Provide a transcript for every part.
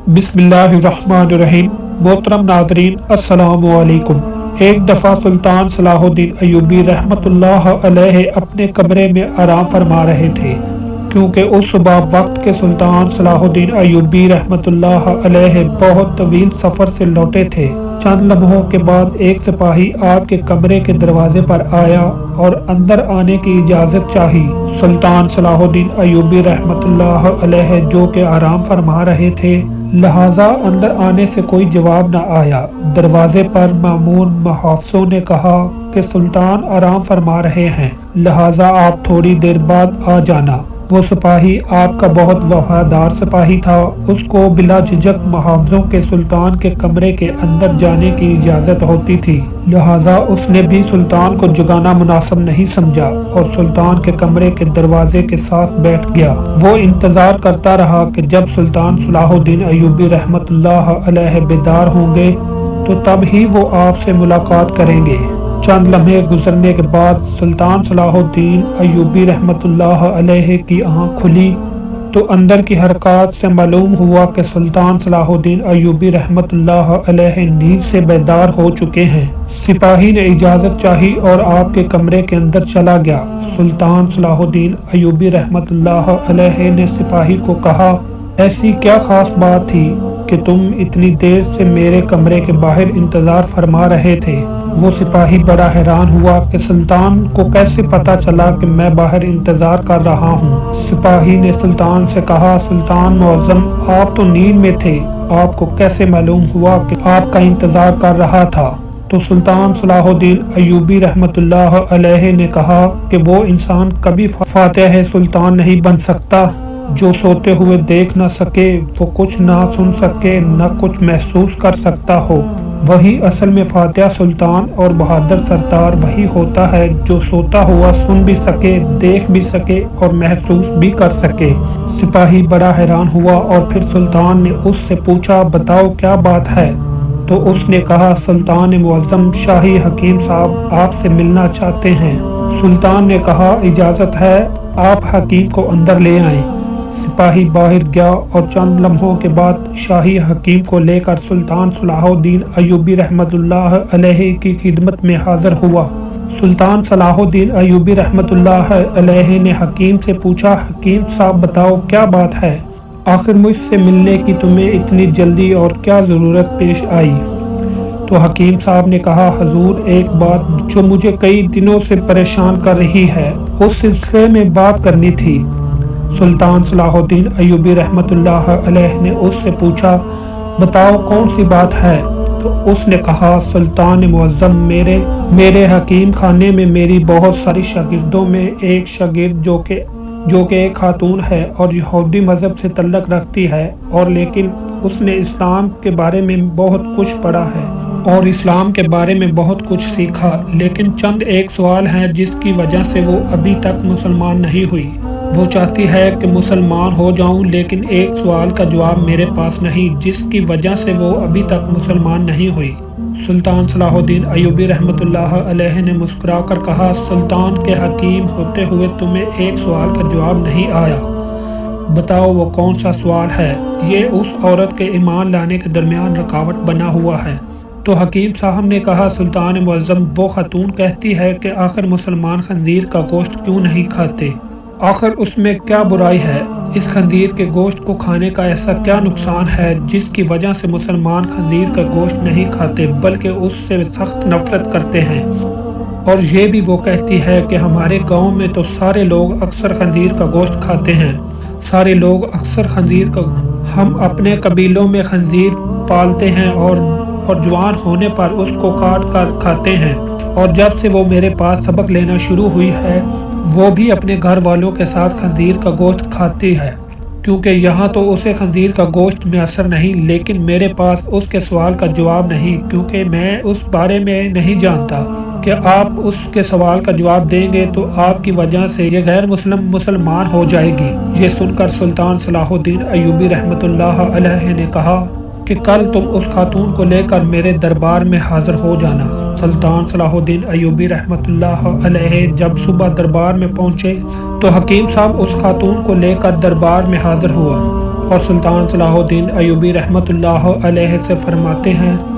बिस्मिल्लाहिर्रहमानिर्रहीम। मोहतरम नाज़रीन, अस्सलामु अलैकुम। एक दफ़ा सुल्तान सलाहुद्दीन अय्यूबी रहमतुल्लाह अलैहि अपने कमरे में आराम फरमा रहे थे, क्योंकि उस सुबह वक्त के सुल्तान सलाहुद्दीन अय्यूबी रहमतुल्लाह अलैहि बहुत तवील सफ़र से लौटे थे। चंद लम्हों के बाद एक सिपाही आपके कमरे के दरवाजे पर आया और अंदर आने की इजाज़त चाही। सुल्तान सलाहुद्दीन अय्यूबी रहमतुल्लाह अलैहि जो कि आराम फरमा रहे थे, लिहाजा अंदर आने से कोई जवाब न आया। दरवाजे पर मामून मुहाफ़िज़ों ने कहा कि सुल्तान आराम फरमा रहे हैं, लिहाजा आप थोड़ी देर बाद आ जाना। वो सिपाही आपका बहुत वफादार सिपाही था। उसको बिला झिझक मुहाफ़िज़ों के सुल्तान के कमरे के अंदर जाने की इजाज़त होती थी, लिहाजा उसने भी सुल्तान को जगाना मुनासिब नहीं समझा और सुल्तान के कमरे के दरवाजे के साथ बैठ गया। वो इंतज़ार करता रहा कि जब सुल्तान सलाहुद्दीन अय्यूबी रहमतुल्लाह अलैहि बेदार होंगे तो तब ही वो आपसे मुलाकात करेंगे। चंद लम्हे गुजरने के बाद सुल्तान सलाहुद्दीन अय्यूबी रहमतुल्लाह अलैहि की आँख खुली तो अंदर की हरकत से मालूम हुआ कि सुल्तान सलाहुद्दीन अय्यूबी रहमतुल्लाह अलैहि नींद से बेदार हो चुके हैं। सिपाही ने इजाज़त चाही और आपके कमरे के अंदर चला गया। सुल्तान सलाहुद्दीन अय्यूबी रहमतुल्लाह अलैहि ने सिपाही को कहा, ऐसी क्या खास बात थी कि तुम इतनी देर से मेरे कमरे के बाहर इंतज़ार फरमा रहे थे? वो सिपाही बड़ा हैरान हुआ कि सुल्तान को कैसे पता चला कि मैं बाहर इंतज़ार कर रहा हूँ। सिपाही ने सुल्तान से कहा, सुल्तान मुअज़्ज़म, आप तो नींद में थे, आपको कैसे मालूम हुआ कि आपका इंतज़ार कर रहा था? तो सुल्तान सलाहुद्दीन अय्यूबी रहमतुल्लाह अलैहि ने कहा कि वो इंसान कभी फातिह सुल्तान नहीं बन सकता जो सोते हुए देख न सके, वो कुछ ना सुन सके, न कुछ महसूस कर सकता हो। वही असल में फातिह सुल्तान और बहादुर सरदार वही होता है जो सोता हुआ सुन भी सके, देख भी सके और महसूस भी कर सके। सिपाही बड़ा हैरान हुआ और फिर सुल्तान ने उससे पूछा, बताओ क्या बात है? तो उसने कहा, सुल्तान मुअज़्ज़म, शाही हकीम साहब आपसे मिलना चाहते हैं। सुल्तान ने कहा, इजाज़त है, आप हकीम को अंदर ले आएं। सिपाही बाहर गया और चंद लम्हों के बाद शाही हकीम को लेकर सुल्तान सलाहुद्दीन अय्यूबी रहमतुल्लाह अलैहि की खिदमत में हाजिर हुआ। सुल्तान सलाहुद्दीन अय्यूबी रहमतुल्लाह अलैहि ने हकीम से पूछा, हकीम साहब बताओ क्या बात है? आखिर मुझसे मिलने की तुम्हें इतनी जल्दी और क्या ज़रूरत पेश आई? तो हकीम साहब ने कहा, हजूर, एक बात जो मुझे कई दिनों से परेशान कर रही है, उस सिलसिले में बात करनी थी। सुल्तान सलाहुद्दीन अय्यूबी रहमतुल्लाह अलैहि ने उससे पूछा, बताओ कौन सी बात है? तो उसने कहा, सुल्तान मुअज़्ज़म, मेरे हकीम खाने में मेरी बहुत सारी शागिर्दों में एक शागिर्द जो कि एक खातून है और यहूदी मज़हब से तल्लुक़ रखती है, और लेकिन उसने इस्लाम के बारे में बहुत कुछ पढ़ा है और इस्लाम के बारे में बहुत कुछ सीखा, लेकिन चंद एक सवाल हैं जिसकी वजह से वो अभी तक मुसलमान नहीं हुई। वो चाहती है कि मुसलमान हो जाऊं, लेकिन एक सवाल का जवाब मेरे पास नहीं, जिसकी वजह से वो अभी तक मुसलमान नहीं हुई। सुल्तान सलाहुद्दीन अय्यूबी रहमतुल्लाह अलैहि ने मुस्कुराकर कहा, सुल्तान के हकीम होते हुए तुम्हें एक सवाल का जवाब नहीं आया, बताओ वो कौन सा सवाल है? ये उस औरत के ईमान लाने के दरमियान रुकावट बना हुआ है। तो हकीम साहब ने कहा, सुल्तान मुअज़्ज़म, वो खातून कहती है कि आखिर मुसलमान खंजीर का गोश्त क्यों नहीं खाते? आखिर उसमें क्या बुराई है? इस खंजीर के गोश्त को खाने का ऐसा क्या नुकसान है जिसकी वजह से मुसलमान खंजीर का गोश्त नहीं खाते बल्कि उससे सख्त नफरत करते हैं? और ये भी वो कहती है कि हमारे गांव में तो सारे लोग अक्सर खंजीर का गोश्त खाते हैं, सारे लोग अक्सर खंजीर का, हम अपने कबीलों में खंजीर पालते हैं और जवान होने पर उसको काट कर खाते हैं। और जब से वो मेरे पास सबक लेना शुरू हुई है, वो भी अपने घर वालों के साथ खंजीर का गोश्त खाती है, क्योंकि यहाँ तो उसे खंजीर का गोश्त में असर नहीं, लेकिन मेरे पास उसके सवाल का जवाब नहीं, क्योंकि मैं उस बारे में नहीं जानता कि आप उसके सवाल का जवाब देंगे तो आपकी वजह से ये गैर मुसलमान हो जाएगी। ये सुनकर सुल्तान सलाहुद्दीन अय्यूबी रहमतुल्लाह अलैहि ने कहा कि कल तुम उस खातून को लेकर मेरे दरबार में हाजिर हो जाना। सुल्तान सलाहुद्दीन अय्यूबी रहमतुल्लाह अलैहि जब सुबह दरबार में पहुंचे तो हकीम साहब उस खातून को लेकर दरबार में हाजिर हुआ। اور سلطان صلاح الدین ایوبی رحمۃ اللہ علیہ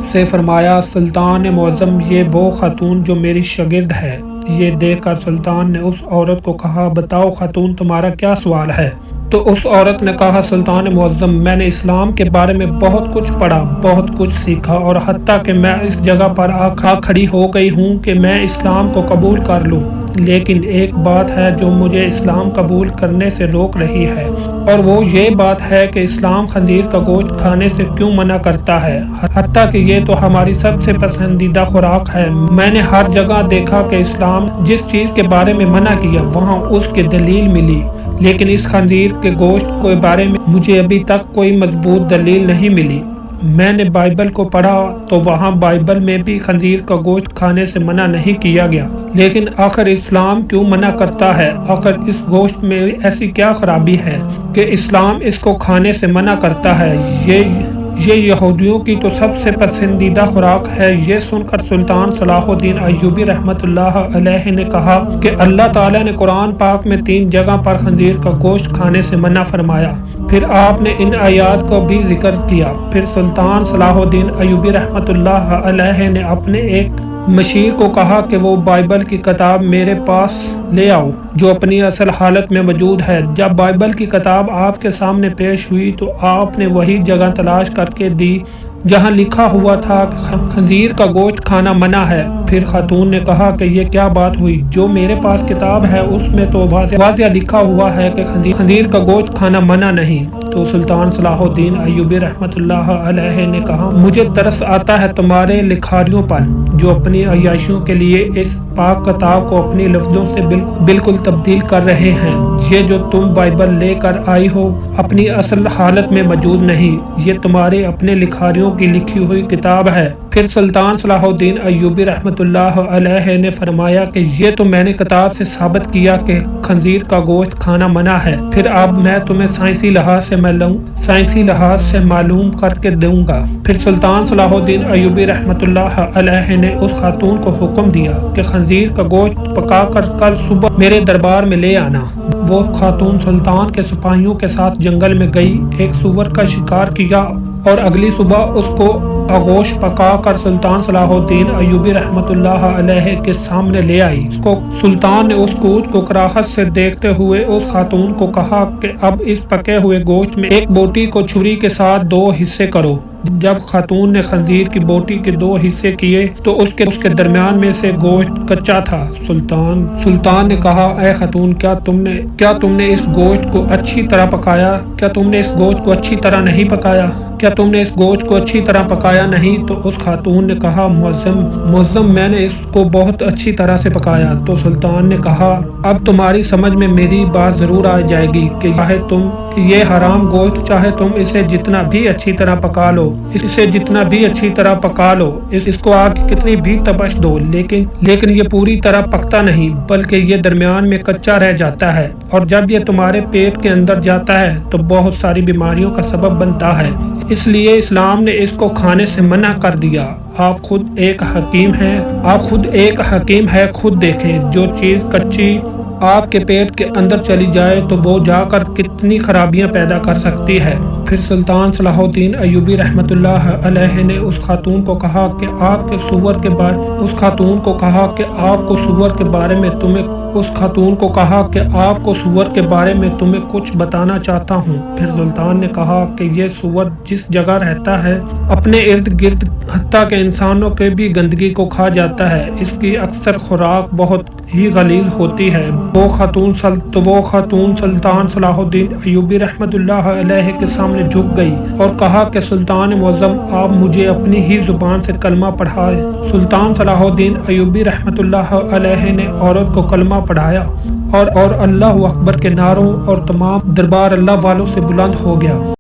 سے فرمایا سلطان معظم، یہ وہ خاتون جو میری شاگرد ہے۔ یہ دیکھ کر سلطان نے اس عورت کو کہا، بتاؤ خاتون تمہارا کیا سوال ہے؟ تو اس عورت نے کہا، سلطان معظم، میں نے اسلام کے بارے میں بہت کچھ پڑھا، بہت کچھ سیکھا، اور حتیٰ کہ میں اس جگہ پر آ کھڑی ہو گئی ہوں کہ میں اسلام کو قبول کر لوں، لیکن ایک بات ہے جو مجھے اسلام قبول کرنے سے روک رہی ہے، اور وہ یہ بات ہے کہ اسلام خنزیر کا گوشت کھانے سے کیوں منع کرتا ہے، حتیٰ کہ یہ تو ہماری سب سے پسندیدہ خوراک ہے۔ میں نے ہر جگہ دیکھا کہ اسلام جس چیز کے بارے میں منع کیا وہاں اس کی دلیل ملی، لیکن اس خنزیر کے گوشت کے بارے میں مجھے ابھی تک کوئی مضبوط دلیل نہیں ملی۔ میں نے بائبل کو پڑھا تو وہاں بائبل میں بھی خنزیر کا گوشت کھانے سے منع نہیں کیا گیا، لیکن آخر اسلام کیوں منع کرتا ہے؟ آخر اس گوشت میں ایسی کیا خرابی ہے کہ اسلام اس کو کھانے سے منع کرتا ہے؟ یہ یہودیوں کی تو سب سے پسندیدہ خوراک ہے۔ یہ سن کر سلطان صلاح الدین ایوبی رحمۃ اللہ علیہ نے کہا کہ اللہ تعالیٰ نے قرآن پاک میں 3 جگہ پر خنزیر کا گوشت کھانے سے منع فرمایا، پھر آپ نے ان آیات کو بھی ذکر کیا۔ پھر سلطان صلاح الدین ایوبی رحمۃ اللہ علیہ نے اپنے ایک مشیر کو کہا کہ وہ بائبل کی کتاب میرے پاس لے آؤ جو اپنی اصل حالت میں موجود ہے۔ جب بائبل کی کتاب آپ کے سامنے پیش ہوئی تو آپ نے وہی جگہ تلاش کر کے دی جہاں لکھا ہوا تھا کہ خنزیر کا گوشت کھانا منع ہے۔ پھر خاتون نے کہا کہ یہ کیا بات ہوئی؟ جو میرے پاس کتاب ہے اس میں تو واضح لکھا ہوا ہے کہ خنزیر کا گوشت کھانا منع نہیں۔ تو سلطان صلاح الدین ایوبی رحمۃ اللہ علیہ نے کہا، مجھے ترس آتا ہے تمہارے لکھاریوں پر جو اپنی عیاشیوں کے لیے اس پاک کتاب کو اپنی لفظوں سے بالکل تبدیل کر رہے ہیں۔ یہ جو تم بائبل لے کر آئی ہو اپنی اصل حالت میں موجود نہیں، یہ تمہارے اپنے لکھاریوں کی لکھی ہوئی کتاب ہے۔ پھر سلطان صلاح الدین ایوبی رحمۃ اللہ علیہ نے فرمایا کہ یہ تو میں نے کتاب سے ثابت کیا کہ خنزیر کا گوشت کھانا منع ہے، پھر اب میں تمہیں سائنسی لحاظ سے معلوم کر کے دوں گا۔ پھر سلطان صلاح الدین ایوبی رحمۃ اللہ علیہ نے اس خاتون کو حکم دیا کہ خنزیر کا گوشت پکا کر کل صبح میرے دربار میں لے آنا۔ وہ خاتون سلطان کے سپاہیوں کے ساتھ جنگل میں گئی، ایک سور کا شکار کیا اور اگلی صبح اس کو آغوش پکا کر سلطان صلاح الدین ایوبی رحمۃ اللہ علیہ کے سامنے لے آئی۔ سلطان نے اس گوشت کو کراہت سے دیکھتے ہوئے اس خاتون کو کہا کہ اب اس پکے ہوئے گوشت میں ایک بوٹی کو چھری کے ساتھ 2 حصے کرو۔ جب خاتون نے خنزیر کی بوٹی کے 2 حصے کیے تو اس کے درمیان میں سے گوشت کچا تھا۔ سلطان نے کہا، اے خاتون، کیا تم نے اس گوشت کو اچھی طرح پکایا؟ کیا تم نے اس گوشت کو اچھی طرح نہیں پکایا؟ کیا تم نے اس گوشت کو اچھی طرح پکایا نہیں؟ تو اس خاتون نے کہا، معظم میں نے اس کو بہت اچھی طرح سے پکایا۔ تو سلطان نے کہا، اب تمہاری سمجھ میں میری بات ضرور آ جائے گی کہ یہ حرام گوشت چاہے تم اسے جتنا بھی اچھی طرح پکا لو، اس کو آگ کتنی بھی تپش دو، لیکن یہ پوری طرح پکتا نہیں بلکہ یہ درمیان میں کچا رہ جاتا ہے، اور جب یہ تمہارے پیٹ کے اندر جاتا ہے تو بہت ساری بیماریوں کا سبب بنتا ہے۔ اس لیے اسلام نے اس کو کھانے سے منع کر دیا۔ آپ خود ایک حکیم ہے، خود دیکھیں، جو چیز کچی آپ کے پیٹ کے اندر چلی جائے تو وہ جا کر کتنی خرابیاں پیدا کر سکتی ہے۔ پھر سلطان صلاح الدین ایوبی رحمۃ اللہ علیہ نے اس خاتون کو کہا کہ آپ کو سور کے بارے میں تمہیں کچھ بتانا چاہتا ہوں۔ پھر سلطان نے کہا کہ یہ سور جس جگہ رہتا ہے اپنے ارد گرد حتیٰ کہ انسانوں کے بھی گندگی کو کھا جاتا ہے، اس کی اکثر خوراک بہت ہی غلیظ ہوتی ہے۔ وہ خاتون سلطان صلاح الدین ایوبی رحمۃ اللہ علیہ کے سامنے جھک گئی اور کہا کہ سلطان معظم، آپ مجھے اپنی ہی زبان سے کلمہ پڑھائے۔ سلطان صلاح الدین ایوبی رحمۃ اللہ علیہ نے عورت کو کلمہ پڑھایا اور اللہ اکبر کے نعروں اور تمام دربار اللہ والوں سے بلند ہو گیا۔